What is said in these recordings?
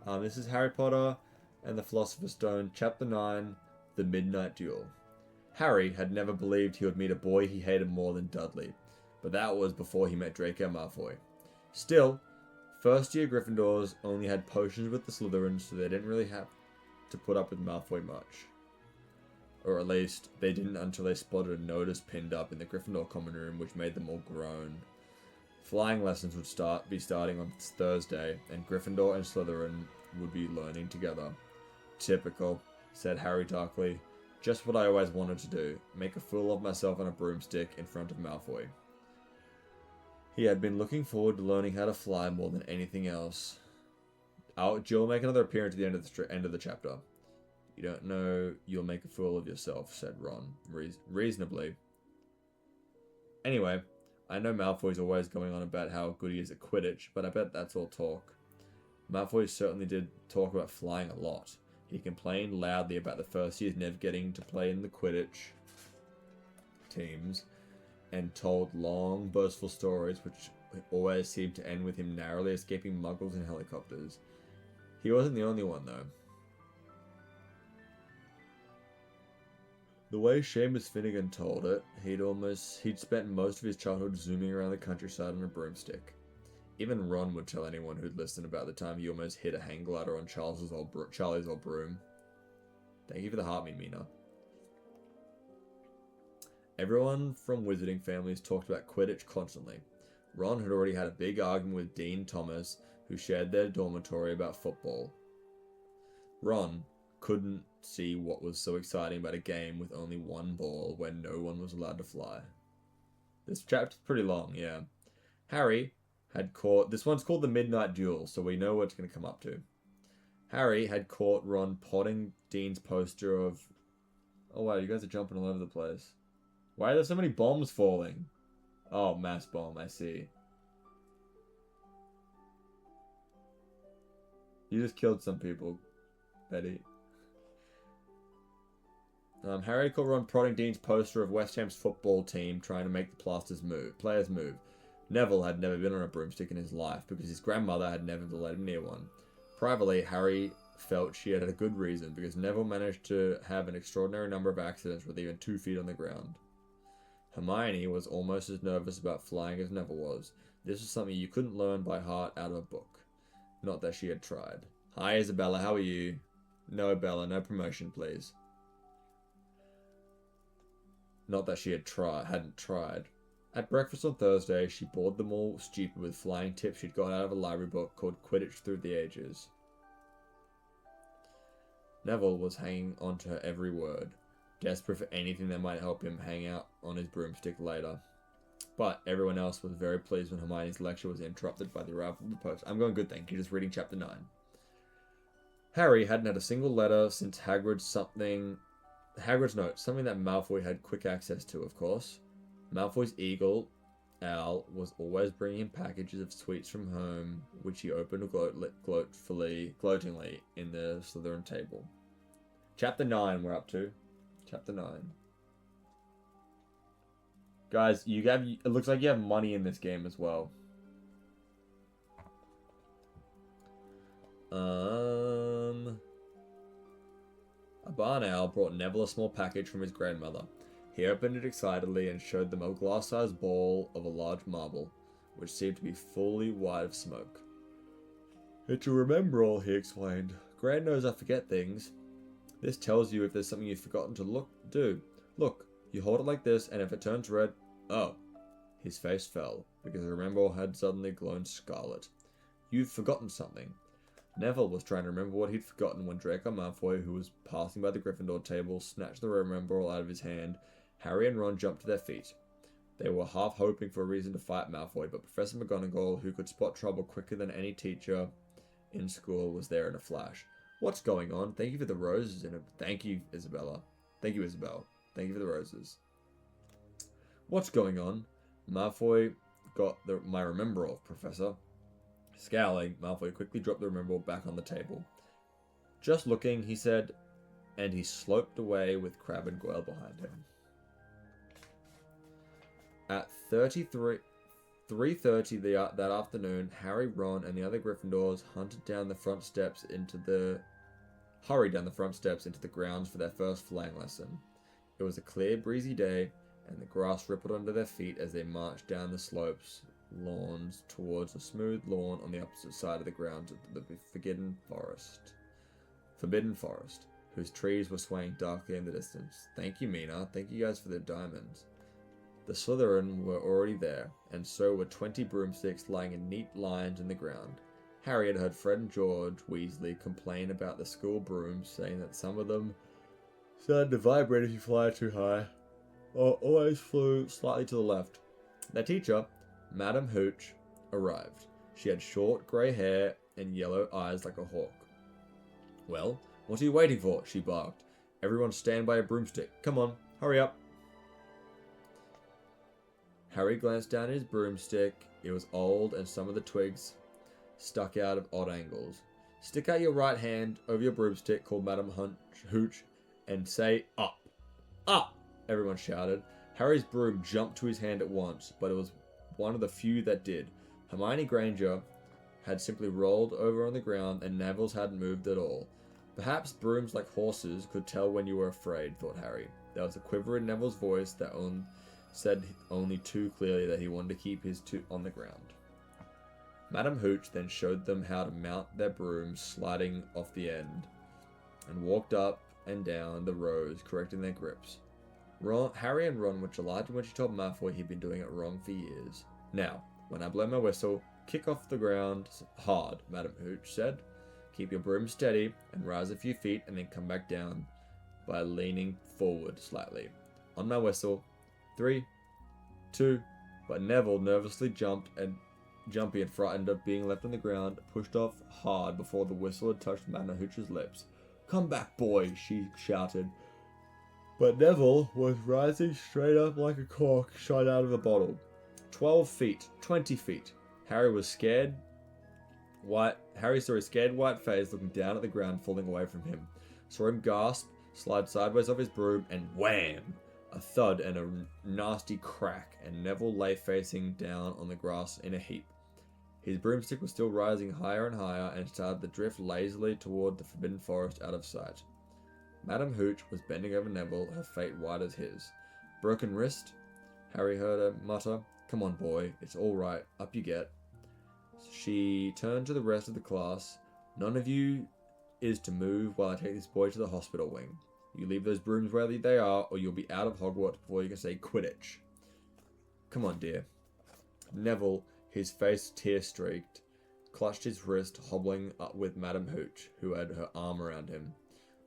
This is Harry Potter and the Philosopher's Stone, Chapter 9, The Midnight Duel. Harry had never believed he would meet a boy he hated more than Dudley, but that was before he met Draco Malfoy. Still, first-year Gryffindors only had potions with the Slytherins, so they didn't really have to put up with Malfoy much. Or at least, they didn't until they spotted a notice pinned up in the Gryffindor common room, which made them all groan. Flying lessons would be starting on Thursday, and Gryffindor and Slytherin would be learning together. Typical, said Harry darkly. Just what I always wanted to do, make a fool of myself on a broomstick in front of Malfoy. He had been looking forward to learning how to fly more than anything else. Jill will make another appearance at the end of the chapter. You don't know you'll make a fool of yourself, said Ron, reasonably. Anyway, I know Malfoy's always going on about how good he is at Quidditch, but I bet that's all talk. Malfoy certainly did talk about flying a lot. He complained loudly about the first years never getting to play in the Quidditch teams, and told long, boastful stories which always seemed to end with him narrowly escaping muggles in helicopters. He wasn't the only one, though. The way Seamus Finnegan told it, he'd spent most of his childhood zooming around the countryside on a broomstick. Even Ron would tell anyone who'd listen about the time he almost hit a hang glider on Charlie's old broom. Thank you for the heartbeat, Mina. Everyone from wizarding families talked about Quidditch constantly. Ron had already had a big argument with Dean Thomas, who shared their dormitory, about football. Ron couldn't see what was so exciting about a game with only one ball when no one was allowed to fly. This chapter's pretty long, yeah. Harry had caught... This one's called the Midnight Duel, so we know what it's going to come up to. Harry had caught Ron potting Dean's poster of... Oh wow, you guys are jumping all over the place. Why are there so many bombs falling? Oh, mass bomb, I see. You just killed some people, Betty. Harry caught Ron prodding Dean's poster of West Ham's football team trying to make the players move. Neville had never been on a broomstick in his life because his grandmother had never let him near one. Privately, Harry felt she had a good reason because Neville managed to have an extraordinary number of accidents with even 2 feet on the ground. Hermione was almost as nervous about flying as Neville was. This was something you couldn't learn by heart out of a book. Not that she had tried. Hi, Isabella, how are you? No, Bella, no promotion, please. Not that she hadn't tried. At breakfast on Thursday, she bored them all stupid with flying tips she'd got out of a library book called Quidditch Through the Ages. Neville was hanging on to her every word, desperate for anything that might help him hang out on his broomstick later. But everyone else was very pleased when Hermione's lecture was interrupted by the arrival of the post. I'm going good, thank you, just reading chapter 9. Harry hadn't had a single letter since Hagrid's note, something that Malfoy had quick access to, of course. Malfoy's eagle, Al, was always bringing him packages of sweets from home, which he opened gloatingly in the Slytherin table. Chapter 9 we're up to. Chapter 9. Guys, it looks like you have money in this game as well. A barn owl brought Neville a small package from his grandmother. He opened it excitedly and showed them a glass-sized ball of a large marble, which seemed to be fully white of smoke. It's a remember-all, he explained. Gran knows I forget things. This tells you if there's something you've forgotten to do. Look, you hold it like this, and if it turns red... Oh. His face fell, because the remember-all had suddenly glowed scarlet. You've forgotten something. Neville was trying to remember what he'd forgotten when Draco Malfoy, who was passing by the Gryffindor table, snatched the remember-all out of his hand. Harry and Ron jumped to their feet. They were half hoping for a reason to fight Malfoy, but Professor McGonagall, who could spot trouble quicker than any teacher in school, was there in a flash. What's going on? Thank you for the roses. Thank you, Isabella. Thank you, Isabel. Thank you for the roses. What's going on? Malfoy got my remember-all, Professor. Scowling, Malfoy quickly dropped the remember-all back on the table. Just looking, he said, and he sloped away with Crabbe and Goyle behind him. At 3:30 that afternoon, Harry, Ron, and the other Gryffindors hurried down the front steps into the grounds for their first flying lesson. It was a clear, breezy day, and the grass rippled under their feet as they marched down the lawns towards a smooth lawn on the opposite side of the grounds of the Forbidden Forest, whose trees were swaying darkly in the distance. Thank you, Mina. Thank you guys for the diamonds. The Slytherin were already there, and so were 20 broomsticks lying in neat lines in the ground. Harry had heard Fred and George Weasley complain about the school brooms, saying that some of them started to vibrate if you fly too high, or always flew slightly to the left. Their teacher, Madam Hooch, arrived. She had short grey hair and yellow eyes like a hawk. "Well, what are you waiting for?" she barked. "Everyone stand by a broomstick. Come on, hurry up." Harry glanced down at his broomstick. It was old, and some of the twigs stuck out at odd angles. "Stick out your right hand over your broomstick," called Madam Hooch, "and say up." "Up!" everyone shouted. Harry's broom jumped to his hand at once, but it was one of the few that did. Hermione Granger had simply rolled over on the ground, and Neville's hadn't moved at all. Perhaps brooms like horses could tell when you were afraid, thought Harry. There was a quiver in Neville's voice that said only too clearly that he wanted to keep his two on the ground. Madam Hooch then showed them how to mount their brooms sliding off the end, and walked up and down the rows, correcting their grips. Harry and Ron were delighted when she told Malfoy he'd been doing it wrong for years. "Now, when I blow my whistle, kick off the ground hard," Madam Hooch said. "Keep your broom steady and rise a few feet and then come back down by leaning forward slightly. On my whistle, 3, 2, but Neville nervously jumpy and frightened of being left on the ground, pushed off hard before the whistle had touched Madam Hooch's lips. "Come back, boy," she shouted. But Neville was rising straight up like a cork shot out of a bottle. 12 feet, 20 feet. Harry saw his scared white face looking down at the ground falling away from him. Saw him gasp, slide sideways off his broom, and wham! A thud and a nasty crack, and Neville lay facing down on the grass in a heap. His broomstick was still rising higher and higher, and started to drift lazily toward the Forbidden Forest out of sight. Madam Hooch was bending over Neville, her fate white as his. "Broken wrist?" Harry heard her mutter. "Come on, boy, it's all right. Up you get." She turned to the rest of the class. "None of you is to move while I take this boy to the hospital wing. You leave those brooms where they are, or you'll be out of Hogwarts before you can say Quidditch. Come on, dear." Neville, his face tear-streaked, clutched his wrist, hobbling up with Madam Hooch, who had her arm around him.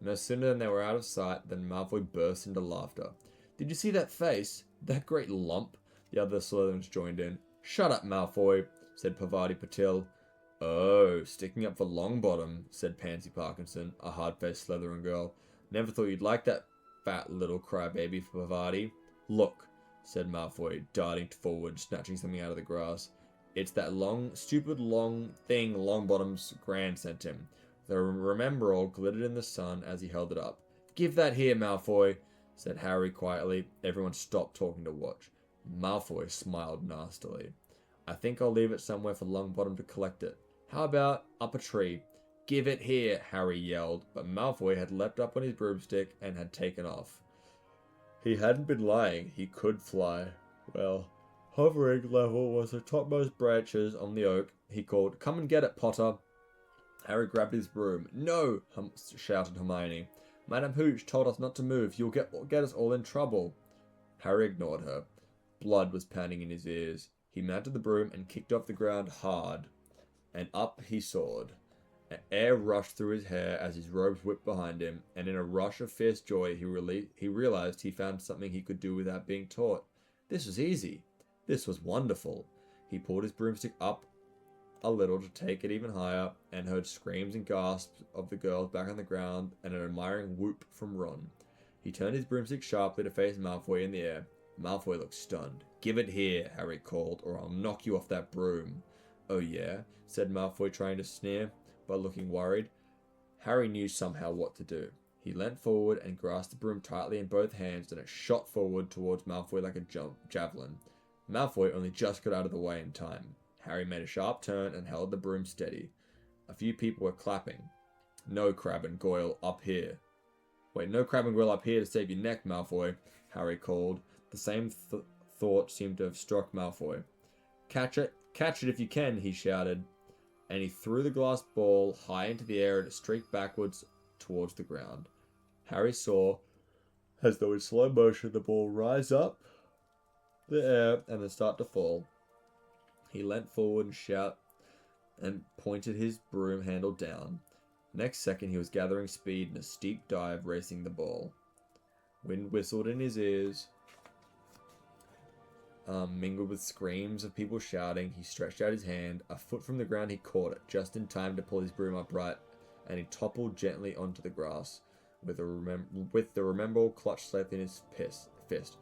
No sooner than they were out of sight than Malfoy burst into laughter. "Did you see that face? That great lump?" The other Slytherins joined in. "Shut up, Malfoy," said Parvati Patil. "Oh, sticking up for Longbottom," said Pansy Parkinson, a hard-faced Slytherin girl. "Never thought you'd like that fat little crybaby for Parvati." "Look," said Malfoy, darting forward, snatching something out of the grass. "It's that stupid long thing Longbottom's Gran sent him." The Remembrall glittered in the sun as he held it up. "Give that here, Malfoy," said Harry quietly. Everyone stopped talking to watch. Malfoy smiled nastily. "I think I'll leave it somewhere for Longbottom to collect it. How about up a tree?" "Give it here," Harry yelled, but Malfoy had leapt up on his broomstick and had taken off. He hadn't been lying. He could fly. Well, hovering level was the topmost branches on the oak. He called, "Come and get it, Potter." Harry grabbed his broom. "No!" shouted Hermione. "Madam Hooch told us not to move. You'll get us all in trouble." Harry ignored her. Blood was pounding in his ears. He mounted the broom and kicked off the ground hard, and up he soared. Air rushed through his hair as his robes whipped behind him, and in a rush of fierce joy he realized he found something he could do without being taught. This was easy. This was wonderful. He pulled his broomstick up a little to take it even higher, and heard screams and gasps of the girls back on the ground, and an admiring whoop from Ron. He turned his broomstick sharply to face Malfoy in the air. Malfoy looked stunned. "Give it here," Harry called, "or I'll knock you off that broom." "Oh yeah?" said Malfoy, trying to sneer, but looking worried. Harry knew somehow what to do. He leant forward and grasped the broom tightly in both hands, and it shot forward towards Malfoy like a javelin. Malfoy only just got out of the way in time. Harry made a sharp turn and held the broom steady. A few people were clapping. No, Crabbe and Goyle, up here. Wait, no Crabbe and Goyle up here to save your neck, Malfoy, Harry called. The same thought seemed to have struck Malfoy. Catch it if you can, he shouted, and he threw the glass ball high into the air and it streaked backwards towards the ground. Harry saw, as though in slow motion, the ball rise up the air and then start to fall. He leant forward and shouted and pointed his broom handle down. Next second, he was gathering speed in a steep dive, racing the ball. Wind whistled in his ears, mingled with screams of people shouting. He stretched out his hand. A foot from the ground, he caught it, just in time to pull his broom upright, and he toppled gently onto the grass, with the remember clutched safe in his fist.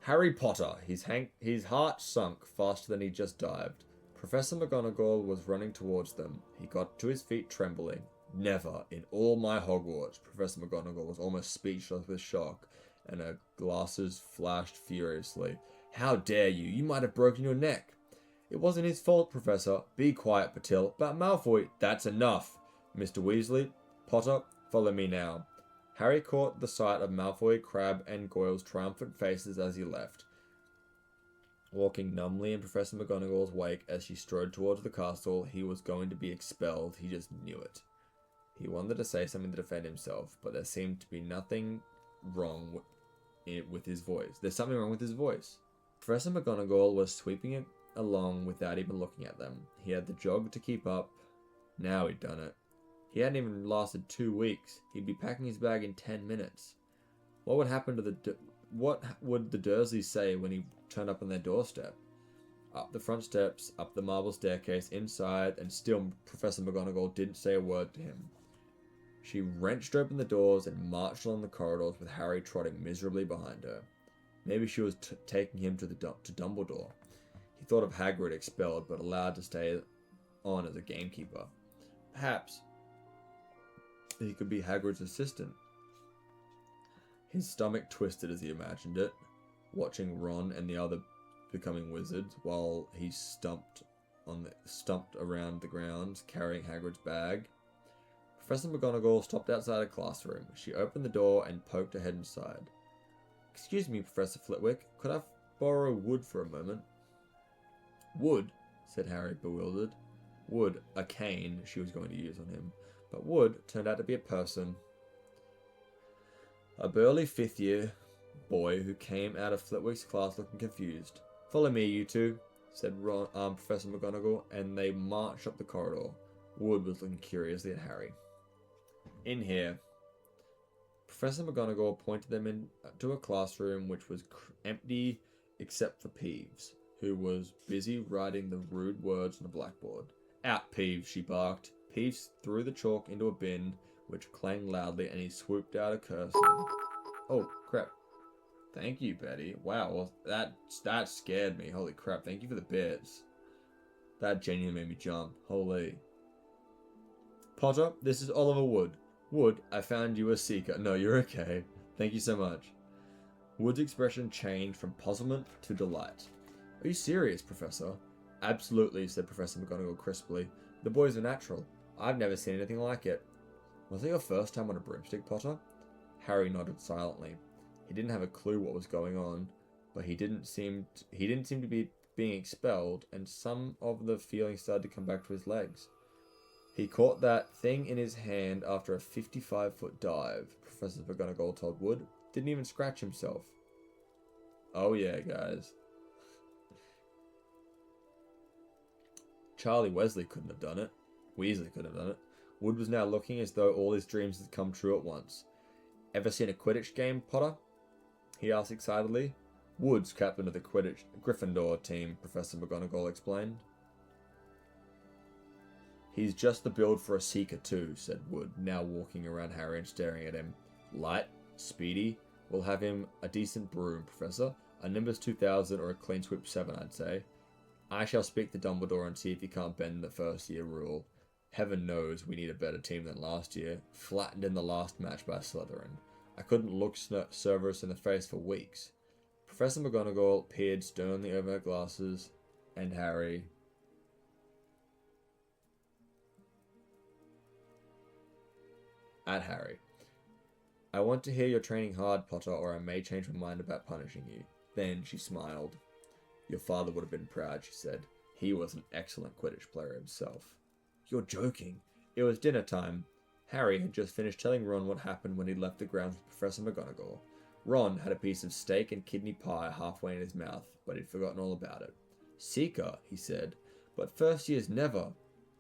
Harry Potter! His heart sunk faster than he just dived. Professor McGonagall was running towards them. He got to his feet trembling. Never in all my Hogwarts. Professor McGonagall was almost speechless with shock, and her glasses flashed furiously. How dare you? You might have broken your neck. It wasn't his fault, Professor. Be quiet, Patil. But Malfoy, that's enough. Mr. Weasley, Potter, follow me now. Harry caught the sight of Malfoy, Crabbe, and Goyle's triumphant faces as he left, walking numbly in Professor McGonagall's wake as she strode towards the castle. He was going to be expelled. He just knew it. He wanted to say something to defend himself, but there seemed to be nothing wrong with his voice. There's something wrong with his voice. Professor McGonagall was sweeping it along without even looking at them. He had the jog to keep up. Now he'd done it. He hadn't even lasted 2 weeks. He'd be packing his bag in 10 minutes. What would happen to what would the Dursleys say when he turned up on their doorstep? Up the front steps, up the marble staircase, inside, and still Professor McGonagall didn't say a word to him. She wrenched open the doors and marched along the corridors with Harry trotting miserably behind her. Maybe she was taking him to Dumbledore. He thought of Hagrid expelled but allowed to stay on as a gamekeeper. Perhaps he could be Hagrid's assistant. His stomach twisted as he imagined it, watching Ron and the other becoming wizards while he stumped around the grounds carrying Hagrid's bag. Professor McGonagall stopped outside a classroom. She opened the door and poked her head inside. Excuse me, Professor Flitwick, could I borrow wood for a moment? Wood? Said Harry, bewildered. Wood, a cane she was going to use on him. But Wood turned out to be a person. A burly 5th year boy who came out of Flitwick's class looking confused. Follow me, you two, said Professor McGonagall, and they marched up the corridor. Wood was looking curiously at Harry. In here. Professor McGonagall pointed them into a classroom which was empty except for Peeves, who was busy writing the rude words on the blackboard. Out, Peeves, she barked. Peeves threw the chalk into a bin, which clanged loudly, and he swooped out, cursing. Oh, crap. Thank you, Betty. Wow, well, that scared me. Holy crap, thank you for the bits. That genuinely made me jump. Holy. Potter, this is Oliver Wood. Wood, I found you a seeker. No, you're okay. Thank you so much. Wood's expression changed from puzzlement to delight. Are you serious, Professor? Absolutely, said Professor McGonagall crisply. The boy's a natural. I've never seen anything like it. Was it your first time on a broomstick, Potter? Harry nodded silently. He didn't have a clue what was going on, but he didn't seem to be being expelled, and some of the feeling started to come back to his legs. He caught that thing in his hand after a 55-foot dive, Professor McGonagall told Wood. Didn't even scratch himself. Oh yeah, guys. Charlie Weasley couldn't have done it. Weasley couldn't have done it. Wood was now looking as though all his dreams had come true at once. Ever seen a Quidditch game, Potter? He asked excitedly. Wood's captain of the Quidditch Gryffindor team, Professor McGonagall explained. He's just the build for a seeker too, said Wood, now walking around Harry and staring at him. Light, speedy, we'll have him a decent broom, Professor. A Nimbus 2000 or a Clean Sweep 7, I'd say. I shall speak to Dumbledore and see if he can't bend the first year rule. Heaven knows we need a better team than last year, flattened in the last match by Slytherin. I couldn't look Cerberus in the face for weeks. Professor McGonagall peered sternly over her glasses, and Harry. At Harry. I want to hear you're training hard, Potter, or I may change my mind about punishing you. Then she smiled. Your father would have been proud, she said. He was an excellent Quidditch player himself. You're joking. It was dinner time. Harry had just finished telling Ron what happened when he left the grounds with Professor McGonagall. Ron had a piece of steak and kidney pie halfway in his mouth, but he'd forgotten all about it. Seeker, he said, but first years never.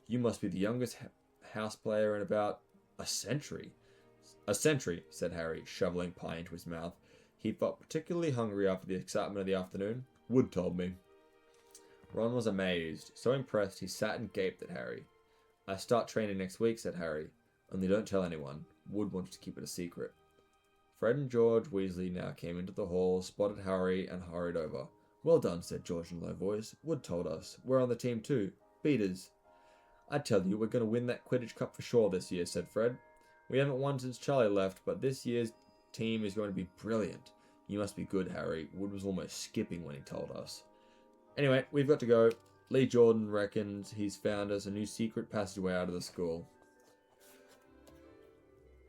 You must be the youngest house player in about a century. A century, said Harry, shoveling pie into his mouth. He felt particularly hungry after the excitement of the afternoon. Wood told me. Ron was amazed, so impressed he sat and gaped at Harry. I start training next week, said Harry. Only don't tell anyone. Wood wanted to keep it a secret. Fred and George Weasley now came into the hall, spotted Harry, and hurried over. Well done, said George in a low voice. Wood told us. We're on the team too. Beaters. I tell you, we're going to win that Quidditch Cup for sure this year, said Fred. We haven't won since Charlie left, but this year's team is going to be brilliant. You must be good, Harry. Wood was almost skipping when he told us. Anyway, we've got to go. Lee Jordan reckons he's found us a new secret passageway out of the school.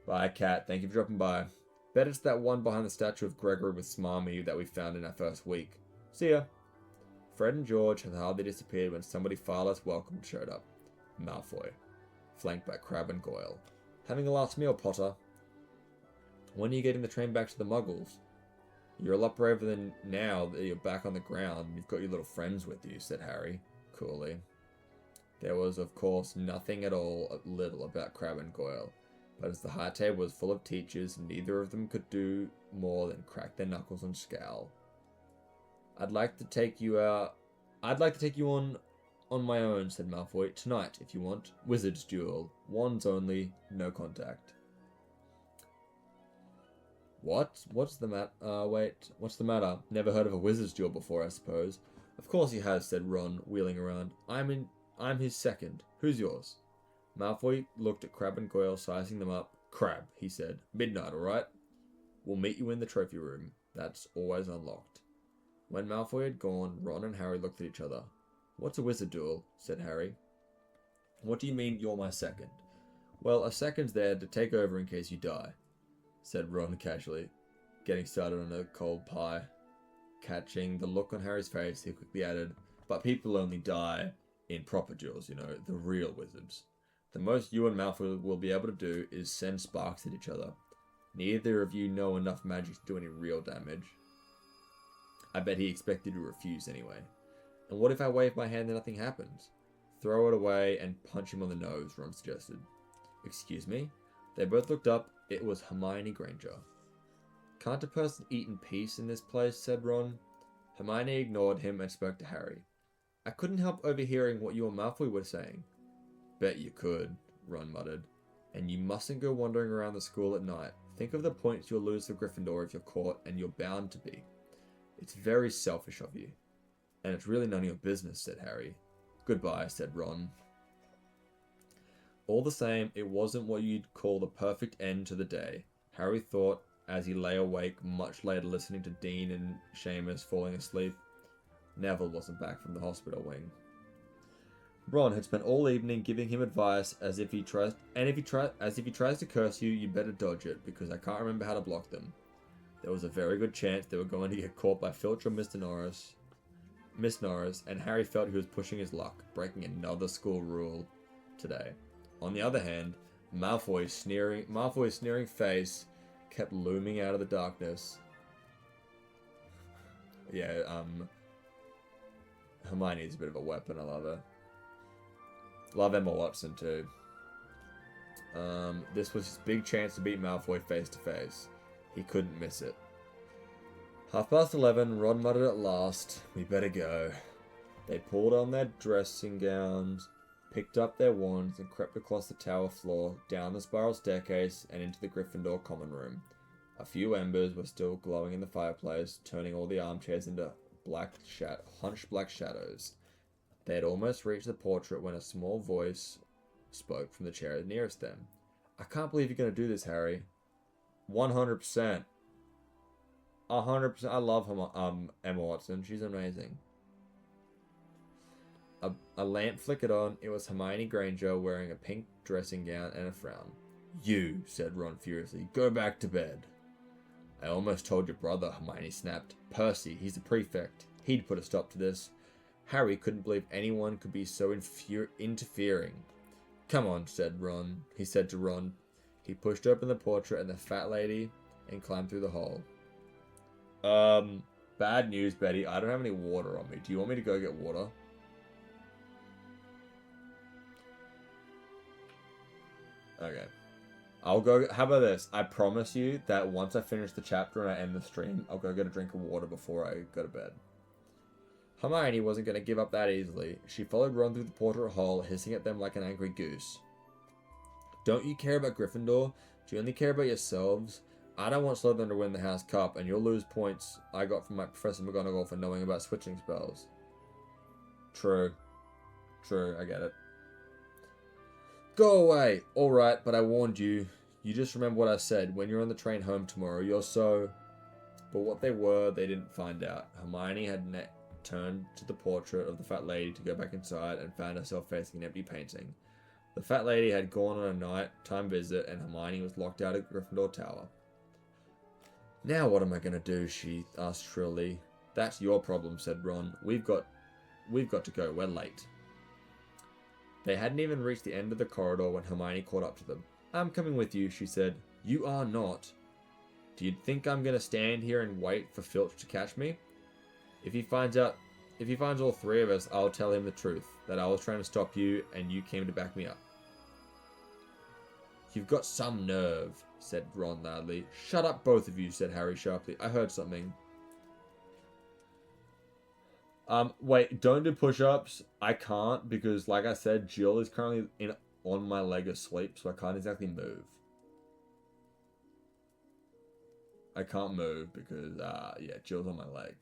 Bye, Cat. Thank you for dropping by. Bet it's that one behind the statue of Gregory with Smarmy that we found in our first week. See ya. Fred and George had hardly disappeared when somebody far less welcome showed up. Malfoy, flanked by Crabbe and Goyle. Having a last meal, Potter? When are you getting the train back to the Muggles? You're a lot braver than now that you're back on the ground and you've got your little friends with you, said Harry, coolly. There was, of course, nothing at all little about Crabbe and Goyle, but as the high table was full of teachers, neither of them could do more than crack their knuckles and scowl. I'd like to take you on my own, said Malfoy. Tonight, if you want. Wizard's duel. Wands only, no contact. What? What's the matter? Never heard of a wizard's duel before, I suppose. Of course he has, said Ron, wheeling around. I'm his second. Who's yours? Malfoy looked at Crabbe and Goyle, sizing them up. Crabbe, he said. Midnight, all right? We'll meet you in the trophy room. That's always unlocked. When Malfoy had gone, Ron and Harry looked at each other. What's a wizard duel? Said Harry. What do you mean you're my second? Well, a second's there to take over in case you die, said Ron casually, getting started on a cold pie. Catching the look on Harry's face, he quickly added, but people only die in proper duels, you know, the real wizards. The most you and Malfoy will be able to do is send sparks at each other. Neither of you know enough magic to do any real damage. I bet he expected to refuse anyway. And what if I wave my hand and nothing happens? Throw it away and punch him on the nose, Ron suggested. Excuse me? They both looked up. It was Hermione Granger. Can't a person eat in peace in this place? Said Ron. Hermione ignored him and spoke to Harry. I couldn't help overhearing what you and Malfoy were saying. Bet you could, Ron muttered. And you mustn't go wandering around the school at night. Think of the points you'll lose for Gryffindor if you're caught, and you're bound to be. It's very selfish of you. And it's really none of your business, said Harry. Goodbye, said Ron. All the same, it wasn't what you'd call the perfect end to the day, Harry thought as he lay awake much later listening to Dean and Seamus falling asleep. Neville wasn't back from the hospital wing. Ron had spent all evening giving him advice as if he tries to curse you, you better dodge it, because I can't remember how to block them. There was a very good chance they were going to get caught by Filch or Miss Norris, and Harry felt he was pushing his luck, breaking another school rule today. On the other hand, Malfoy's sneering face kept looming out of the darkness. Yeah, Hermione's a bit of a weapon, I love her. Love Emma Watson too. This was his big chance to beat Malfoy face to face. He couldn't miss it. 11:30, Ron muttered at last, we better go. They pulled on their dressing gowns, picked up their wands, and crept across the tower floor, down the spiral staircase, and into the Gryffindor common room. A few embers were still glowing in the fireplace, turning all the armchairs into hunched black shadows. They had almost reached the portrait when a small voice spoke from the chair nearest them. I can't believe you're going to do this, Harry. 100%. 100%. I love Emma Watson. She's amazing. A lamp flickered on. It was Hermione Granger wearing a pink dressing gown and a frown. You, said Ron furiously, go back to bed. I almost told your brother, Hermione snapped. Percy, he's the prefect. He'd put a stop to this. Harry couldn't believe anyone could be so interfering. Come on, he said to Ron. He pushed open the portrait and the fat lady and climbed through the hole. Bad news, Betty. I don't have any water on me. Do you want me to go get water? Okay. I'll go. How about this? I promise you that once I finish the chapter and I end the stream, I'll go get a drink of water before I go to bed. Hermione wasn't going to give up that easily. She followed Ron through the portrait hole, hissing at them like an angry goose. Don't you care about Gryffindor? Do you only care about yourselves? I don't want Slytherin to win the House Cup, and you'll lose points I got from my Professor McGonagall for knowing about switching spells. True. True, I get it. Go away! Alright, but I warned you. You just remember what I said. When you're on the train home tomorrow, you're so... But what they were, they didn't find out. Hermione had turned to the portrait of the fat lady to go back inside and found herself facing an empty painting. The fat lady had gone on a night-time visit, and Hermione was locked out of Gryffindor Tower. Now what am I going to do? She asked shrilly. That's your problem, said Ron. We've got to go. We're late. They hadn't even reached the end of the corridor when Hermione caught up to them. I'm coming with you, she said. You are not. Do you think I'm going to stand here and wait for Filch to catch me? If he finds all three of us, I'll tell him the truth, that I was trying to stop you and you came to back me up. You've got some nerve, said Ron loudly. Shut up, both of you, said Harry sharply. I heard something. Wait, don't do push-ups. I can't because, like I said, Jill is currently on my leg asleep, so I can't exactly move. I can't move because, yeah, Jill's on my leg.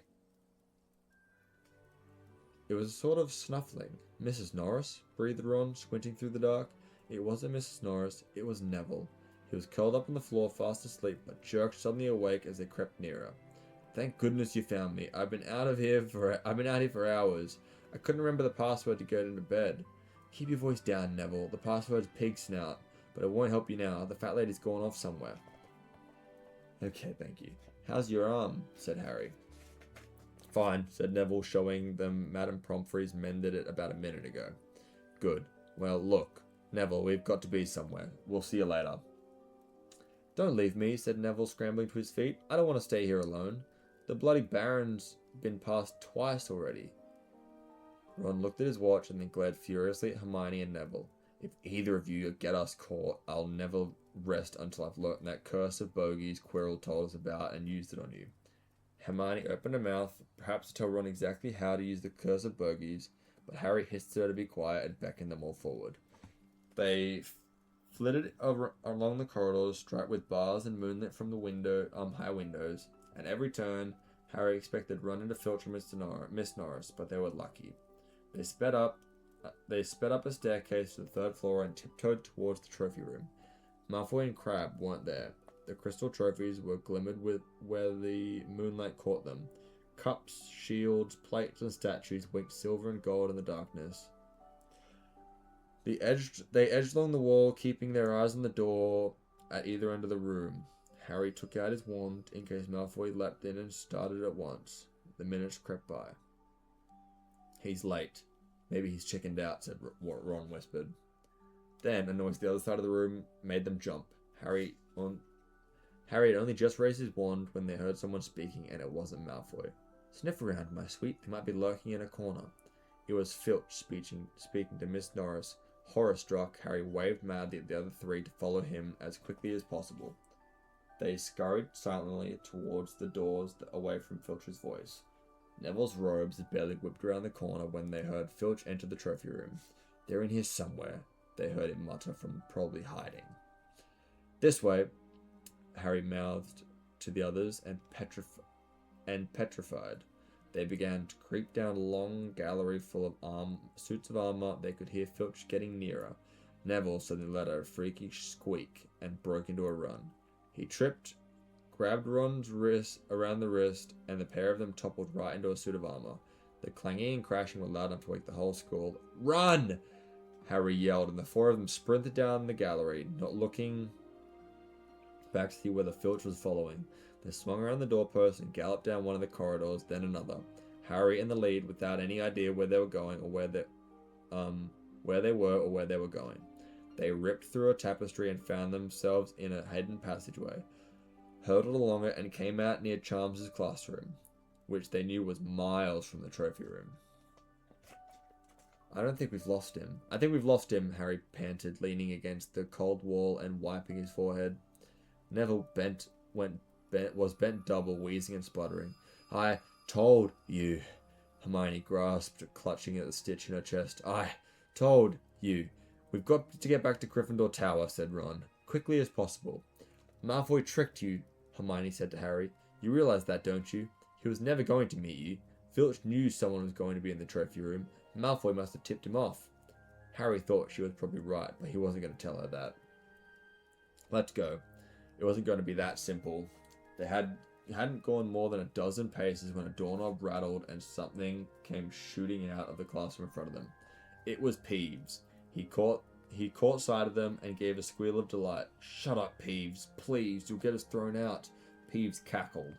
It was a sort of snuffling. Mrs. Norris, breathed Ron, squinting through the dark. It wasn't Mrs. Norris, it was Neville. He was curled up on the floor, fast asleep, but jerked suddenly awake as they crept nearer. Thank goodness you found me. I've been out here for hours. I couldn't remember the password to get into bed. Keep your voice down, Neville. The password's pig snout, but it won't help you now. The fat lady's gone off somewhere. Okay, thank you. How's your arm? Said Harry. Fine, said Neville, showing them Madame Pomfrey's mended it about a minute ago. Good. Well, look, Neville, we've got to be somewhere. We'll see you later. Don't leave me, said Neville, scrambling to his feet. I don't want to stay here alone. The bloody Baron's been passed twice already. Ron looked at his watch and then glared furiously at Hermione and Neville. If either of you get us caught, I'll never rest until I've learnt that curse of bogies Quirrell told us about and used it on you. Hermione opened her mouth, perhaps to tell Ron exactly how to use the curse of bogies, but Harry hissed at her to be quiet and beckoned them all forward. They flitted along the corridors, striped with bars and moonlit from the high windows, and every turn, Harry expected Ron into Filch and Miss Norris, but they were lucky. They sped up a staircase to the third floor and tiptoed towards the trophy room. Malfoy and Crabbe weren't there. The crystal trophies were glimmered with where the moonlight caught them. Cups, shields, plates, and statues winked silver and gold in the darkness. They edged along the wall, keeping their eyes on the door at either end of the room. Harry took out his wand in case Malfoy leapt in and started at once. The minutes crept by. He's late. Maybe he's chickened out, said Ron whispered. Then a noise at the other side of the room made them jump. Harry had only just raised his wand when they heard someone speaking, and it wasn't Malfoy. Sniff around, my sweet. They might be lurking in a corner. It was Filch speaking to Miss Norris. Horror-struck, Harry waved madly at the other three to follow him as quickly as possible. They scurried silently towards the doors away from Filch's voice. Neville's robes had barely whipped around the corner when they heard Filch enter the trophy room. They're in here somewhere, they heard him mutter from probably hiding. This way, Harry mouthed to the others, and petrified. They began to creep down a long gallery full of suits of armor. They could hear Filch getting nearer. Neville suddenly let out a freaky squeak and broke into a run. He tripped grabbed Ron's wrist around the wrist, and the pair of them toppled right into a suit of armor. The clanging and crashing were loud enough to wake the whole school. "Run!" Harry yelled, and the four of them sprinted down the gallery, not looking back to see whether Filch was following. They swung around the doorpost and galloped down one of the corridors, then another. Harry in the lead, without any idea where they were going or where they were going. They ripped through a tapestry and found themselves in a hidden passageway, hurtled along it, and came out near Charms's classroom, which they knew was miles from the trophy room. "I don't think we've lost him." "I think we've lost him," Harry panted, leaning against the cold wall and wiping his forehead. Neville was bent double, wheezing and sputtering. "I told you," Hermione grasped, clutching at the stitch in her chest. "I told you. We've got to get back to Gryffindor Tower," said Ron, "quickly as possible." "Malfoy tricked you," Hermione said to Harry. "You realize that, don't you? He was never going to meet you. Filch knew someone was going to be in the trophy room. Malfoy must have tipped him off." Harry thought she was probably right, but he wasn't going to tell her that. "Let's go." It wasn't going to be that simple. They hadn't gone more than a dozen paces when a doorknob rattled and something came shooting out of the classroom in front of them. It was Peeves. He caught sight of them and gave a squeal of delight. "Shut up, Peeves. Please, you'll get us thrown out." Peeves cackled.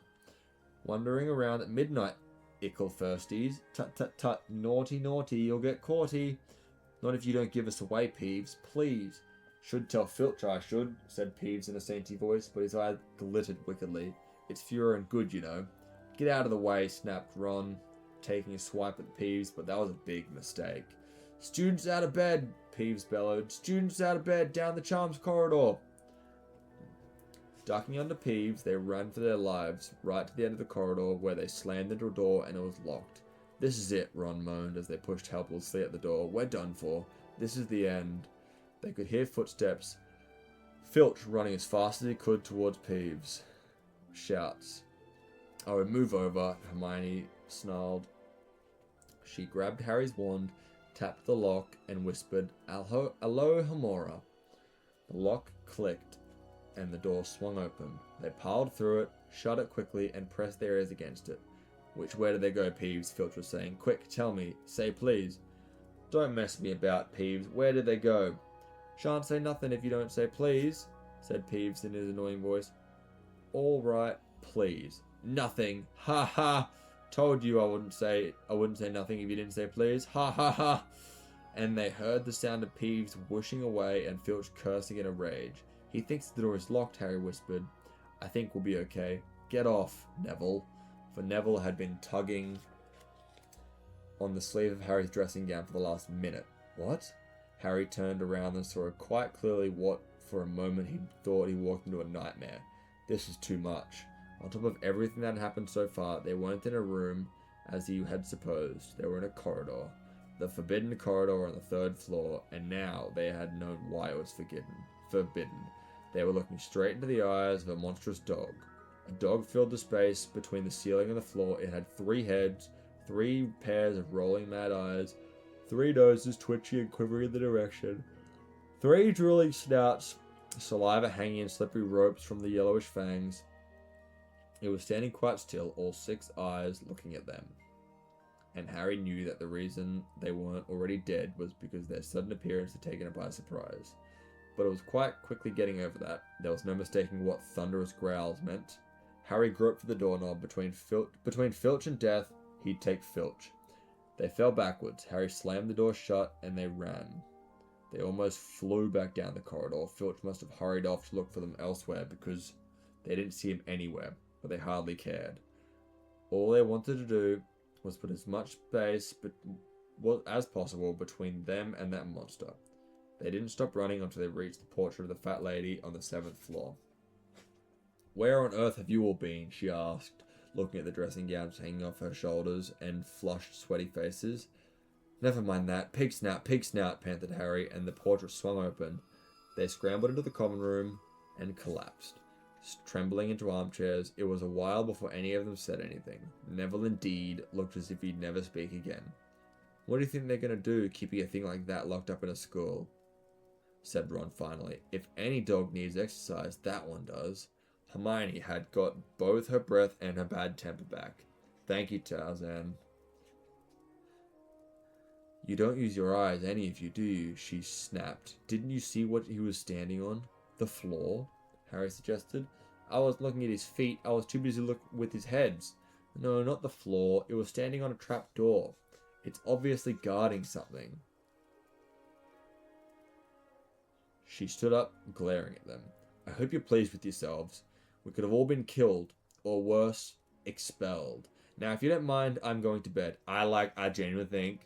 "Wandering around at midnight, ickle thirsties. Tut, tut, tut. Naughty, naughty. You'll get caughty. Not if you don't give us away, Peeves. Please." "Should tell Filch I should," said Peeves in a sainty voice, but his eye glittered wickedly. "It's for your own good, you know." "Get out of the way," snapped Ron, taking a swipe at Peeves, but that was a big mistake. "Students out of bed," Peeves bellowed. "Students out of bed, down the Charms corridor." Ducking under Peeves, they ran for their lives, right to the end of the corridor, where they slammed into a door and it was locked. "This is it," Ron moaned as they pushed helplessly at the door. "We're done for. This is the end." They could hear footsteps. Filch running as fast as he could towards Peeves. Shouts. "Oh, move over," Hermione snarled. She grabbed Harry's wand, tapped the lock, and whispered, "Alo, Hamora." The lock clicked, and the door swung open. They piled through it, shut it quickly, and pressed their ears against it. "Which way did they go, Peeves?" Filch was saying. "Quick, tell me. Say please." "Don't mess me about, Peeves. Where did they go?" "Shan't say nothing if you don't say please," said Peeves in his annoying voice. "All right, please." "Nothing. Ha ha. Told you I wouldn't say nothing if you didn't say please. Ha ha ha." And they heard the sound of Peeves whooshing away and Filch cursing in a rage. "He thinks the door is locked," Harry whispered. "I think we'll be okay. Get off, Neville." For Neville had been tugging on the sleeve of Harry's dressing gown for the last minute. "What?" Harry turned around and saw quite clearly what, for a moment, he thought he walked into a nightmare. This was too much. On top of everything that had happened so far, they weren't in a room, as he had supposed. They were in a corridor. The forbidden corridor on the 3rd floor, and now they had known why it was forbidden. They were looking straight into the eyes of a monstrous dog. A dog filled the space between the ceiling and the floor. It had 3 heads, 3 pairs of rolling mad eyes, 3 noses twitching and quivering in the direction, 3 drooling snouts, saliva hanging in slippery ropes from the yellowish fangs. It was standing quite still, all 6 eyes looking at them. And Harry knew that the reason they weren't already dead was because their sudden appearance had taken it by surprise. But it was quite quickly getting over that. There was no mistaking what thunderous growls meant. Harry groped for the doorknob. Between Filch and death, he'd take Filch. They fell backwards. Harry slammed the door shut, and they ran. They almost flew back down the corridor. Filch must have hurried off to look for them elsewhere, because they didn't see him anywhere, but they hardly cared. All they wanted to do was put as much space as possible between them and that monster. They didn't stop running until they reached the portrait of the fat lady on the 7th floor. "Where on earth have you all been?" she asked, looking at the dressing gowns hanging off her shoulders and flushed, sweaty faces. "Never mind that. Pig snout, panted Harry, and the portrait swung open. They scrambled into the common room and collapsed, trembling into armchairs. It was a while before any of them said anything. Neville, indeed, looked as if he'd never speak again. "What do you think they're going to do, keeping a thing like that locked up in a school?" said Ron finally. "If any dog needs exercise, that one does." Hermione had got both her breath and her bad temper back. Thank you, Tarzan. You don't use your eyes, any of you, do you? She snapped. Didn't you see what he was standing on? The floor? Harry suggested. I was looking at his feet. I was too busy to look with his heads. No, not the floor. It was standing on a trap door. It's obviously guarding something. She stood up, glaring at them. I hope you're pleased with yourselves. We could have all been killed, or worse, expelled. Now, if you don't mind, I'm going to bed. I genuinely think.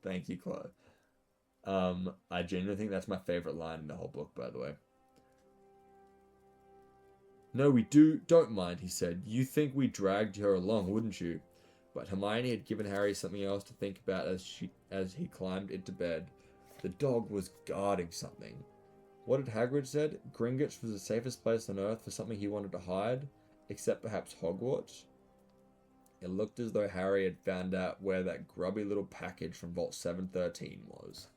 Thank you, Chloe. I genuinely think that's my favorite line in the whole book, by the way. No, we don't mind, he said. You think we dragged her along, wouldn't you? But Hermione had given Harry something else to think about as he climbed into bed. The dog was guarding something. What had Hagrid said? Gringotts was the safest place on Earth for something he wanted to hide, except perhaps Hogwarts? It looked as though Harry had found out where that grubby little package from Vault 713 was.